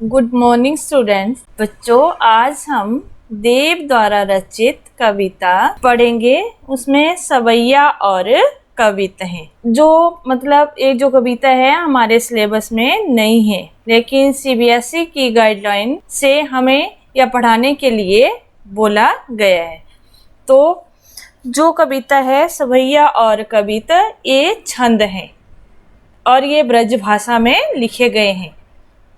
Good morning students. बच्चों, आज हम देव द्वारा रचित कविता पढ़ेंगे। उसमें सवैया और कविता हैं। ये जो कविता है हमारे सिलेबस में नहीं है, लेकिन सीबीएसई की गाइडलाइन से हमें यह पढ़ाने के लिए बोला गया है। तो जो कविता है सवैया और कविता, ये छंद हैं और ये ब्रज भाषा में लिखे गए हैं।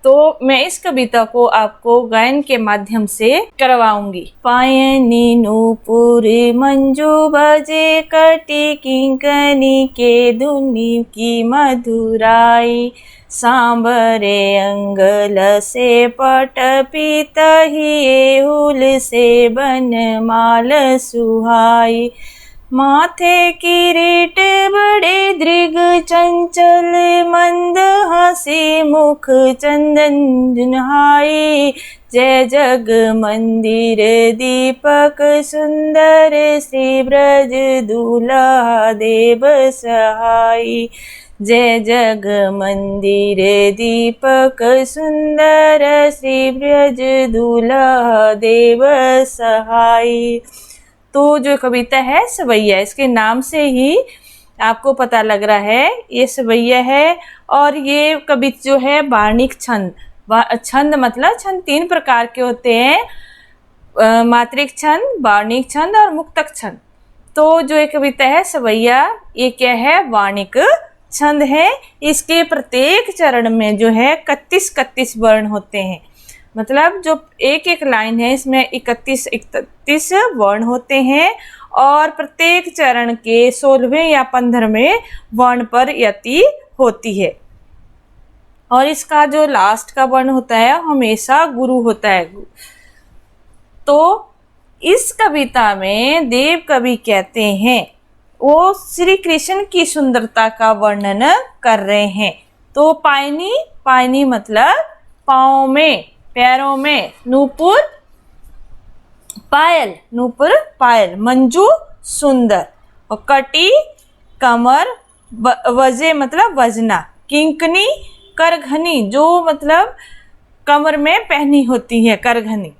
तो मैं इस कविता को आपको गायन के माध्यम से करवाऊंगी। पायनी नूपुर मंजू बजे कटी किंकनी के धुनी की मधुराई, सांबरे अंगल से पट पीतही हुल से बनमाल सुहाई, माथे किरीट बड़े दृग चंचल मंद हसी मुख चंदन जुनहाई, जय जग मंदिर दीपक सुंदर श्री ब्रज दूल्हा देव सहाई, जय जग मंदिर दीपक सुंदर श्री ब्रज दूल्हा देव सहाई। तो जो कविता है सवैया, इसके नाम से ही आपको पता लग रहा है ये सवैया है। और ये कविता जो है वार्णिक छंद, छंद मतलब छंद तीन प्रकार के होते हैं, मात्रिक छंद, वार्णिक छंद और मुक्तक छंद। तो जो ये कविता है सवैया, ये क्या है, वार्णिक छंद है। इसके प्रत्येक चरण में जो है 31 वर्ण होते हैं। मतलब जो एक एक लाइन है इसमें 31 वर्ण होते हैं और प्रत्येक चरण के 16वें या 15वें वर्ण पर यति होती है। और इसका जो लास्ट का वर्ण होता है हमेशा गुरु होता है। तो इस कविता में देव कवि कहते हैं, वो श्री कृष्ण की सुंदरता का वर्णन कर रहे हैं। तो पायनी मतलब पाँव में, पैरों में, नूपुर पायल, मंजू सुंदर, और कटी कमर, वजे मतलब वजना, किंकनी करघनी जो मतलब कमर में पहनी होती है करघनी,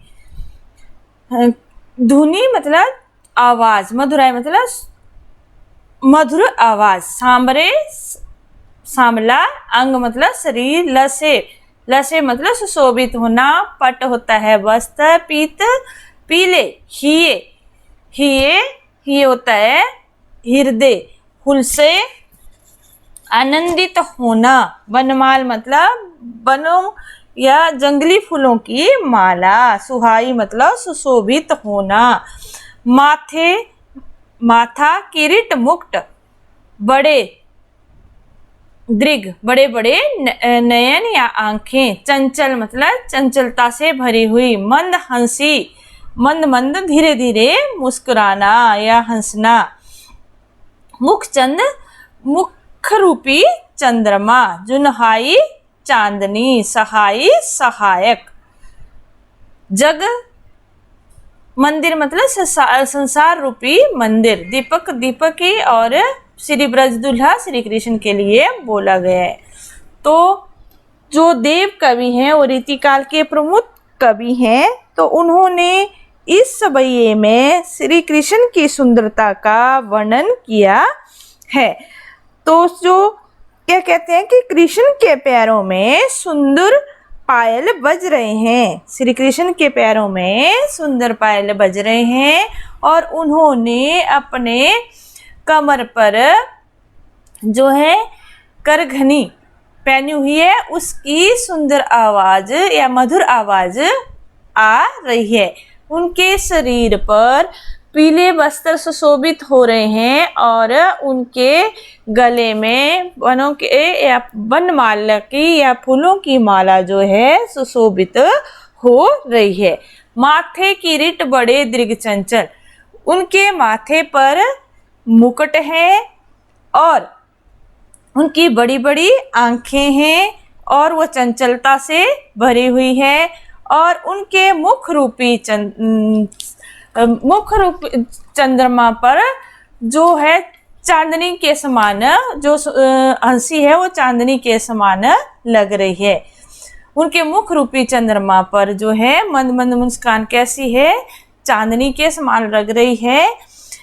धुनी मतलब आवाज, मधुराई मतलब मधुर आवाज, सांबरे सांबला, अंग मतलब शरीर, लसे मतलब सुशोभित होना, पट होता है वस्त्र, पीत पीले, हिये होता है हृदय, हुल से आनंदित होना, बनमाल मतलब बनों या जंगली फूलों की माला, सुहाई मतलब सुशोभित होना, माथा किरीट मुकुट, बड़े दृग बड़े बड़े नयन या आंखें, चंचल मतलब चंचलता से भरी हुई, मंद हंसी मंद धीरे धीरे मुस्कुराना या हंसना, मुख रूपी चंद्रमा, जुनहाई चांदनी, सहाई सहायक, जग मंदिर मतलब संसार रूपी मंदिर, दीपक की और श्री ब्रज दूल्हा श्री कृष्ण के लिए बोला गया है। तो जो देव कवि हैं वो रीतिकाल के प्रमुख कवि हैं। तो उन्होंने इस सवैये में श्री कृष्ण की सुंदरता का वर्णन किया है। तो जो क्या कहते हैं कि कृष्ण के पैरों में सुंदर पायल बज रहे हैं, श्री कृष्ण के पैरों में सुंदर पायल बज रहे हैं और उन्होंने अपने कमर पर जो है करघनी पहनी हुई है, उसकी सुंदर आवाज या मधुर आवाज आ रही है। उनके शरीर पर पीले वस्त्र सुशोभित हो रहे हैं और उनके गले में वनों के या वनमाला की या फूलों की माला जो है सुशोभित हो रही है। माथे किरीट बड़े दृग चंचल, उनके माथे पर मुकुट है और उनकी बड़ी बड़ी आंखें हैं और वो चंचलता से भरी हुई है और उनके मुख रूपी चंद्रमा पर जो है चांदनी के समान, जो हंसी है वो चांदनी के समान लग रही है। उनके मुख रूपी चंद्रमा पर जो है मंद मंद मुस्कान कैसी है, चांदनी के समान लग रही है।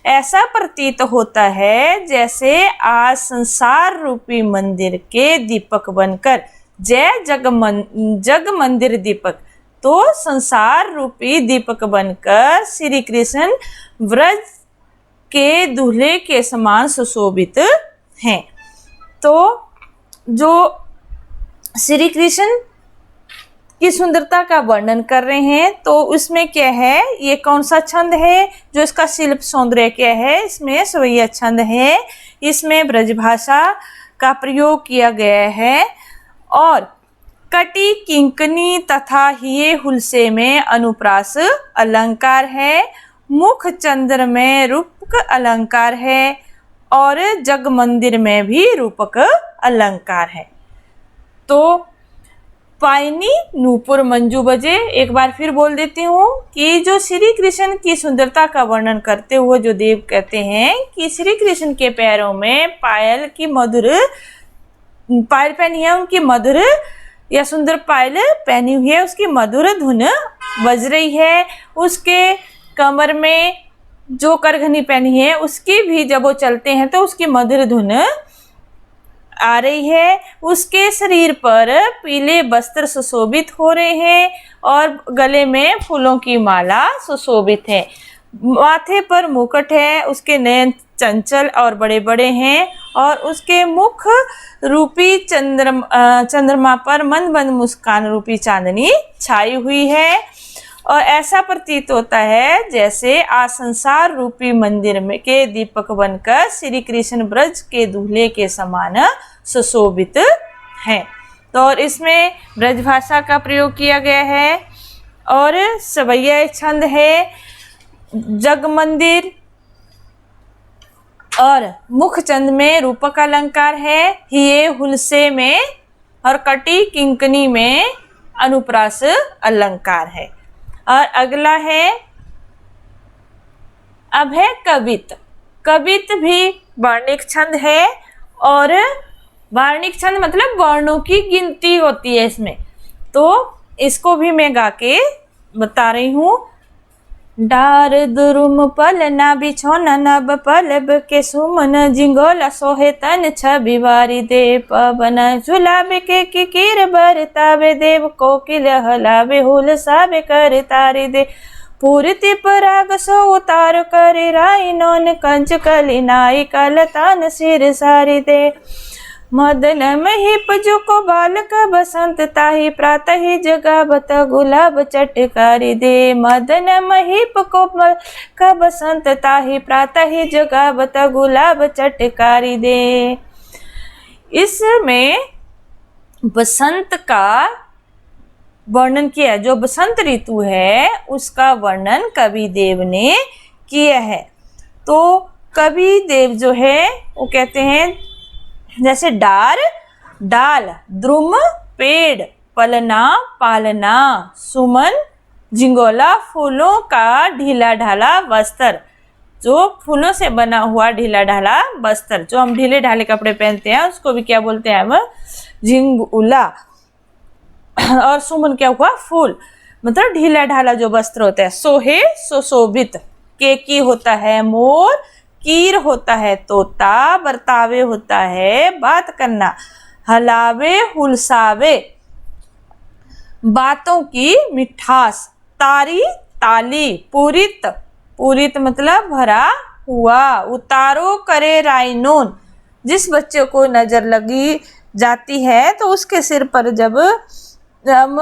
ऐसा प्रतीत होता है जैसे आज संसार रूपी मंदिर के दीपक बनकर, जय जग मंदिर दीपक, तो संसार रूपी दीपक बनकर श्री कृष्ण व्रज के दूल्हे के समान सुशोभित हैं। तो जो श्री कृष्ण की सुंदरता का वर्णन कर रहे हैं, तो उसमें क्या है, ये कौन सा छंद है, जो इसका शिल्प सौंदर्य क्या है, इसमें सवैया छंद है। इसमें ब्रजभाषा का प्रयोग किया गया है और कटी किंकनी तथा हिये हुलसे में अनुप्रास अलंकार है। मुख चंद्र में रूपक अलंकार है और जग मंदिर में भी रूपक अलंकार है। तो पायनी नूपुर मंजू बजे, एक बार फिर बोल देती हूँ कि जो श्री कृष्ण की सुंदरता का वर्णन करते हुए जो देव कहते हैं कि श्री कृष्ण के पैरों में पायल पहनी है, उनकी मधुर या सुंदर पायल पहनी हुई है, उसकी मधुर धुन बज रही है। उसके कमर में जो करघनी पहनी है उसकी भी जब वो चलते हैं तो उसकी मधुर धुन आ रही है। उसके शरीर पर पीले वस्त्र सुशोभित हो रहे हैं और गले में फूलों की माला सुशोभित है। माथे पर मुकुट है, उसके नयन चंचल और बड़े बड़े हैं और उसके मुख रूपी चंद्रमा पर मंद मंद मुस्कान रूपी चांदनी छाई हुई है। और ऐसा प्रतीत होता है जैसे आज संसार रूपी मंदिर में के दीपक बनकर श्री कृष्ण ब्रज के दूल्हे के समान सुशोभित हैं। तो और इसमें ब्रजभाषा का प्रयोग किया गया है और सवैया छंद है। जग मंदिर और मुख चंद में रूपक अलंकार है, हिये हुलसे में और कटी किंकनी में अनुप्रास अलंकार है। और अगला है, अब है कवित। कवित भी वर्णिक छंद है और वर्णिक छंद मतलब वर्णों की गिनती होती है इसमें। तो इसको भी मैं गा के बता रही हूँ। डार दुरुम पल ना बिछौना नब पलब के सुमन जिंगोला सोहे तन छवि वारी दे पवन झुलाबे के किकिर बरतावे देव कोकिल हलावे हुल साबे कर तारी दे पूर्ति पराग सो उतार करे राई नौन कंच कली नाई कलतान सिर सारी दे मदन महिप जुको बालक बसंत ताही प्रातः ही जगावत गुलाब चटकारी दे मदन महिप को का बसंत ताही प्रातः ही जगावत गुलाब चटकारी दे। इसमें बसंत का वर्णन किया, जो बसंत ऋतु है उसका वर्णन कवि देव ने किया है। तो कवि देव जो है वो कहते हैं जैसे डार डाल, द्रुम पेड़, पलना पालना, सुमन जिंगोला फूलों का ढीला ढाला वस्त्र, जो फूलों से बना हुआ ढीला ढाला वस्त्र, जो हम ढीले ढाले कपड़े पहनते हैं उसको भी क्या बोलते हैं हम, झिंगुला। और सुमन क्या हुआ, फूल, मतलब ढीला ढाला जो वस्त्र होता है। सोहे सुशोभित, केकी होता है मोर, कीर होता है तोता, बर्तावे होता है बात करना, हलावे हुलसावे बातों की मिठास, तारी ताली, पूरित पूरित मतलब भरा हुआ, उतारो करे राइनोन, जिस बच्चे को नजर लगी जाती है तो उसके सिर पर जब हम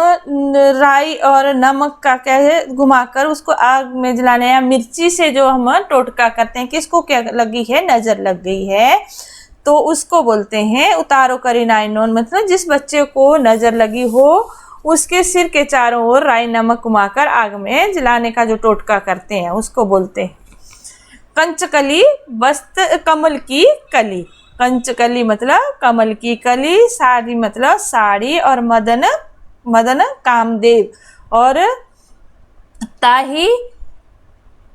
राई और नमक का क्या है घुमाकर उसको आग में जलाने या मिर्ची से जो हम टोटका करते हैं, किसको क्या लगी है, नजर लग गई है, तो उसको बोलते हैं उतारो करी नाइनोन, मतलब जिस बच्चे को नजर लगी हो उसके सिर के चारों ओर राई नमक घुमाकर आग में जलाने का जो टोटका करते हैं उसको बोलते हैं। कंचकली, वस्त्र कमल की कली, कंचकली मतलब कमल की कली, साड़ी मतलब साड़ी, और मदन मदन कामदेव, और ताही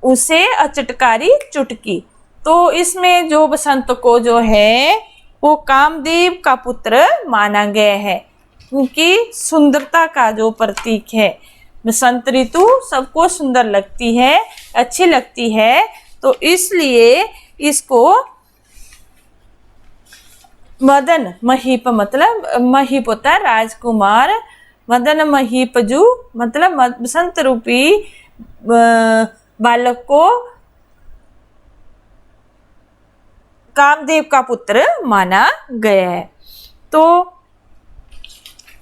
उसे चटकारी चुटकी। तो इसमें जो बसंत को जो है वो कामदेव का पुत्र माना गया है। उनकी सुंदरता का जो प्रतीक है। बसंत ऋतु सबको सुंदर लगती है, अच्छी लगती है, तो इसलिए इसको मदन महीप, मतलब महीप होता है राजकुमार, मदन महीपजू मतलब बसंत रूपी बालक को कामदेव का पुत्र माना गया है। तो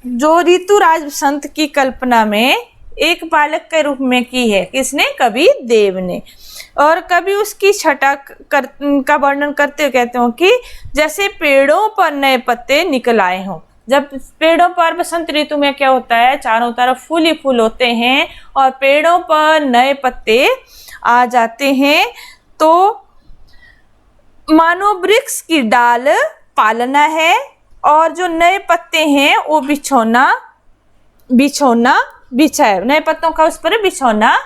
जो ऋतुराज बसंत की कल्पना में एक बालक के रूप में की है, किसने? कवि देव ने। और कवि उसकी छटा का वर्णन करते हुए कहते हो कि जैसे पेड़ों पर नए पत्ते निकल आए हों। जब पेड़ों पर बसंत ऋतु में क्या होता है, चारों तरफ फूल ही फूल होते हैं और पेड़ों पर नए पत्ते आ जाते हैं, तो मानो वृक्ष की डाल पालना है और जो नए पत्ते हैं वो बिछौना बिछाए, नए पत्तों का उस पर बिछौना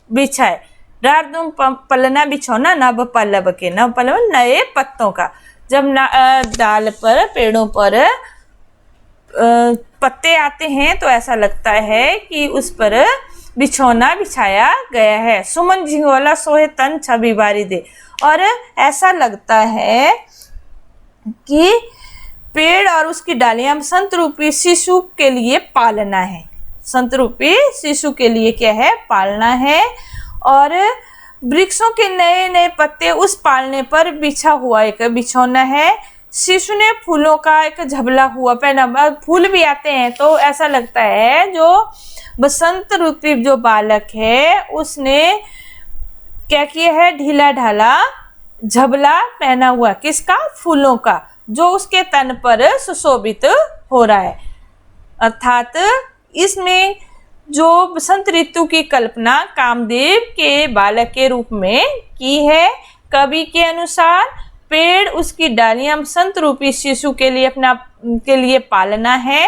बिछाए। डार तुम पलना बिछौना नव पल्लव के, नव पल्लव नए पत्तों का। जब डाल पर पेड़ों पर पत्ते आते हैं तो ऐसा लगता है कि उस पर बिछौना बिछाया गया है। सुमन झिंगोला सोहे तन छवि बारी दे, और ऐसा लगता है कि पेड़ और उसकी डालियां बसंत रूपी शिशु के लिए पालना है। बसंत रूपी शिशु के लिए क्या है? पालना है। और वृक्षों के नए नए पत्ते उस पालने पर बिछा हुआ एक बिछौना है। शिशु ने फूलों का एक झबला हुआ पहना, फूल भी आते हैं तो ऐसा लगता है जो बसंत रूपी जो बालक है उसने क्या किया है? ढीला ढाला झबला पहना हुआ, किसका? फूलों का, जो उसके तन पर सुशोभित हो रहा है। अर्थात इसमें जो बसंत ऋतु की कल्पना कामदेव के बालक के रूप में की है। कवि के अनुसार पेड़ उसकी डालियां बसंत रूपी शिशु के लिए पालना है।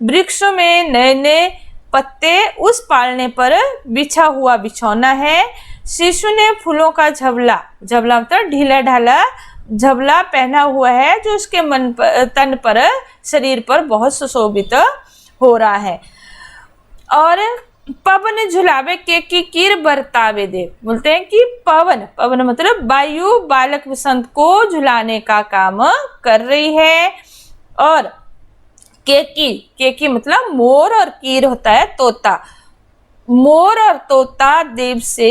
वृक्षों में नए नए पत्ते उस पालने पर बिछा हुआ बिछौना है। शिशु ने फूलों का झबला मतलब ढीला ढाला झबला पहना हुआ है, जो उसके तन पर शरीर पर बहुत सुशोभित हो रहा है। और पवन झुलावे के कीर बरतावे दे, बोलते हैं कि पवन मतलब वायु बालक बसंत को झुलाने का काम कर रही है। और केकी मतलब मोर, और कीर होता है तोता। मोर और तोता देव से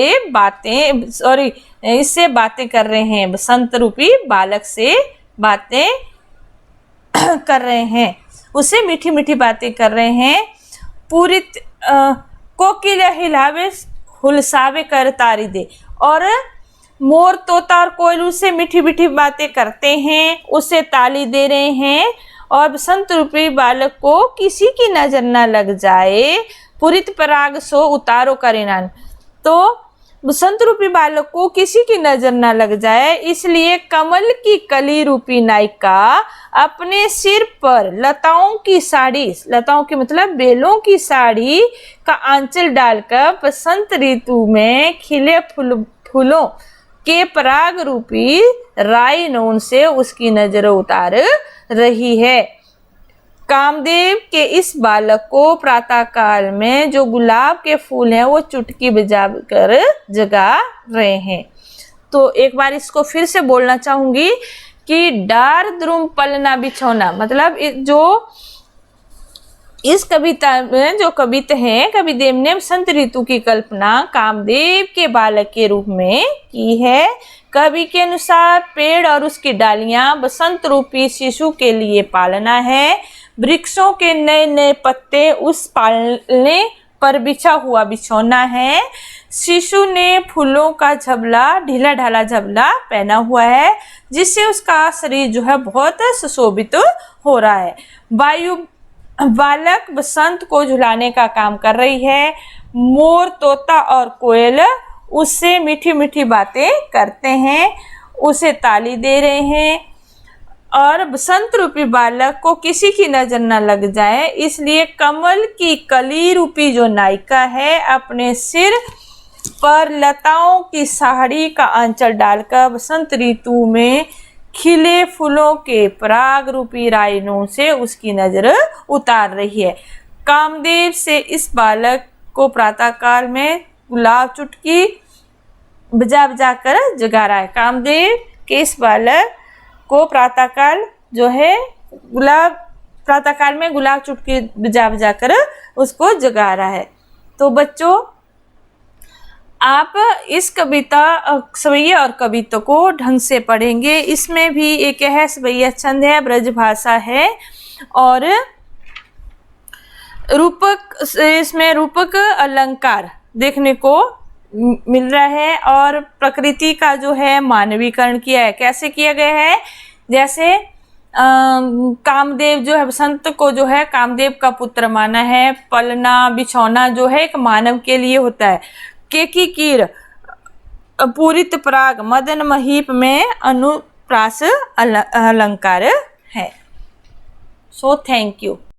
इससे बातें कर रहे हैं, बसंत रूपी बालक से बातें कर रहे हैं, उसे मीठी मीठी बातें कर रहे हैं। पूरी कोकिल हिलावे हुलसावे कर तारी दे, और मोर तोता और कोयल उससे मीठी मीठी बातें करते हैं, उसे ताली दे रहे हैं। और बसंत रूपी बालक को किसी की नजर न लग जाए, पुरित पराग सो उतारो करेनान। तो बसंत रूपी बालक को किसी की नजर न लग जाए, इसलिए कमल की कली रूपी नायिका अपने सिर पर लताओं की साड़ी, लताओं की मतलब बेलों की साड़ी का आंचल डालकर बसंत ऋतु में खिले फूलों के पराग रूपी राई नोन से उसकी नजर उतार रही है। कामदेव के इस बालक को प्रातः काल में जो गुलाब के फूल हैं वो चुटकी बजाकर जगा रहे हैं। तो एक बार इसको फिर से बोलना चाहूंगी कि डार द्रुम पलना बिछौना, मतलब जो इस कविता में जो कविता है, कवि देव ने बसंत ऋतु की कल्पना कामदेव के बालक के रूप में की है। कवि के अनुसार पेड़ और उसकी डालियां बसंत रूपी शिशु के लिए पालना है। वृक्षों के नए नए पत्ते उस पालने पर बिछा हुआ बिछौना है। शिशु ने फूलों का झबला, ढीला ढाला झबला पहना हुआ है, जिससे उसका शरीर जो है बहुत सुशोभित हो रहा है। वायु बालक बसंत को झुलाने का काम कर रही है। मोर, तोता और कोयल उससे मीठी मीठी बातें करते हैं, उसे ताली दे रहे हैं। और बसंत रूपी बालक को किसी की नजर न लग जाए, इसलिए कमल की कली रूपी जो नायिका है अपने सिर पर लताओं की साड़ी का आंचल डालकर बसंत ऋतु में खिले फूलों के पराग रूपी राइनों से उसकी नजर उतार रही है। कामदेव से इस बालक को प्रातःकाल में गुलाब चुटकी बजा बजा कर जगा रहा है। कामदेव के इस बालक को प्रातःकाल जो है प्रातःकाल में गुलाब चुटकी बजा बजा कर उसको जगा रहा है। तो बच्चों, आप इस कविता सवैया और कविता को ढंग से पढ़ेंगे। इसमें भी एक है सवैया छंद है, ब्रज भाषा है और रूपक, इसमें रूपक अलंकार देखने को मिल रहा है और प्रकृति का जो है मानवीकरण किया है। कैसे किया गया है? जैसे कामदेव जो है बसंत को जो है कामदेव का पुत्र माना है। पलना बिछौना जो है एक मानव के लिए होता है। केकी कीर पूरित पराग मदन महीप में अनुप्रास अलंकार है। So thank you.